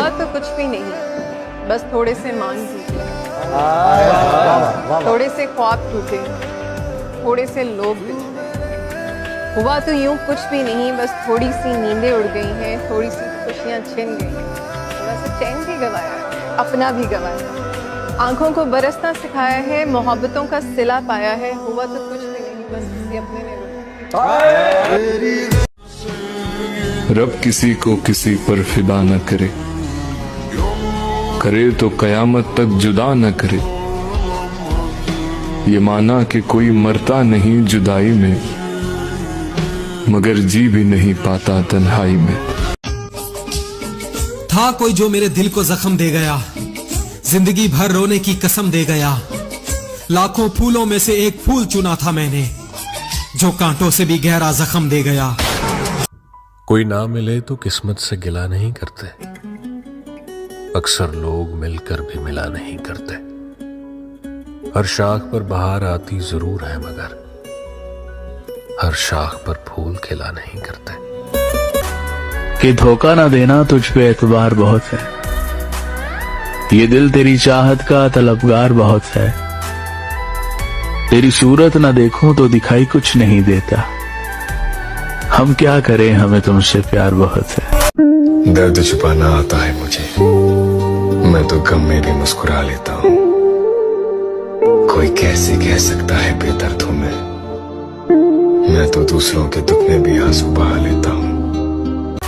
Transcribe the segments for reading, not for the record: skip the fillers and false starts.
हुआ तो कुछ भी नहीं, बस थोड़े से मान टूटे, थोड़े से ख्वाब टूटे, थोड़े से लोग बिछड़े। हुआ तो यूं कुछ भी नहीं, बस थोड़ी सी नींदें उड़ गई हैं, थोड़ी सी खुशियां छिन गई, थोड़ा सा चैन भी गवाया है, अपना भी गवाया। आंखों को बरसना सिखाया है, मोहब्बतों का सिला पाया है। हुआ तो कुछ भी नहीं, बस किसी अपने ने रब किसी को किसी पर फिदा न करे, करे तो कयामत तक जुदा न करे। ये माना कि कोई मरता नहीं जुदाई में, मगर जी भी नहीं पाता तन्हाई में। था कोई जो मेरे दिल को जख्म दे गया, जिंदगी भर रोने की कसम दे गया। लाखों फूलों में से एक फूल चुना था मैंने, जो कांटों से भी गहरा जख्म दे गया। कोई ना मिले तो किस्मत से गिला नहीं करते, अक्सर लोग मिलकर भी मिला नहीं करते। हर शाख पर बहार आती जरूर है, मगर हर शाख पर फूल खिला नहीं करते। कि धोखा ना देना तुझ पे एतबार बहुत है, ये दिल तेरी चाहत का तलबगार बहुत है। तेरी सूरत ना देखूं तो दिखाई कुछ नहीं देता, हम क्या करें हमें तुमसे प्यार बहुत है। दर्द छुपाना आता है मुझे, मैं तो गम में भी मुस्कुरा लेता हूँ। कोई कैसे कह सकता है बेदर्द हूँ मैं तो दूसरों के दुख में भी आंसू बहा लेता हूँ।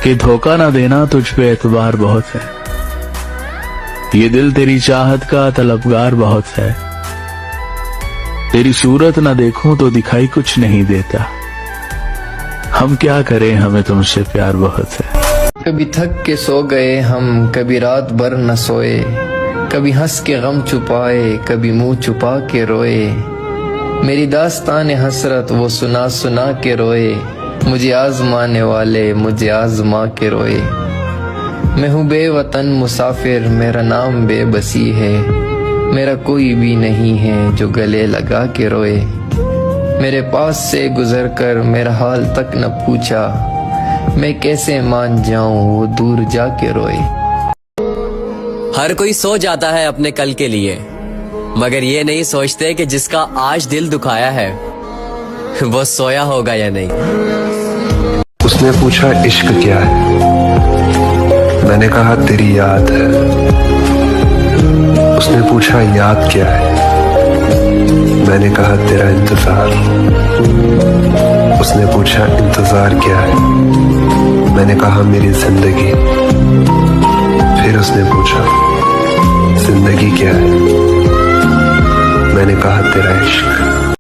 कि धोखा ना देना तुझ पे एतबार बहुत है, ये दिल तेरी चाहत का तलबगार बहुत है। तेरी सूरत ना देखूं तो दिखाई कुछ नहीं देता, हम क्या करें हमें तुमसे प्यार बहुत है। कभी थक के सो गए हम, कभी रात भर न सोए, कभी हंस के गम छुपाए, कभी मुंह छुपा के रोए। मेरी दास्तान हसरत वो सुना सुना के रोए, मुझे आजमाने वाले मुझे आजमा के रोए। मैं हूँ बेवतन मुसाफिर, मेरा नाम बेबसी है, मेरा कोई भी नहीं है जो गले लगा के रोए। मेरे पास से गुजर कर मेरा हाल तक न पूछा, मैं कैसे मान जाऊं वो दूर जाके रोए। हर कोई सो जाता है अपने कल के लिए, मगर ये नहीं सोचते कि जिसका आज दिल दुखाया है वो सोया होगा या नहीं। उसने पूछा इश्क क्या है, मैंने कहा तेरी याद है। उसने पूछा याद क्या है, मैंने कहा तेरा इंतजार। उसने पूछा इंतजार क्या है, मैंने कहा मेरी जिंदगी। फिर उसने पूछा जिंदगी क्या है, मैंने कहा तेरा इश्क।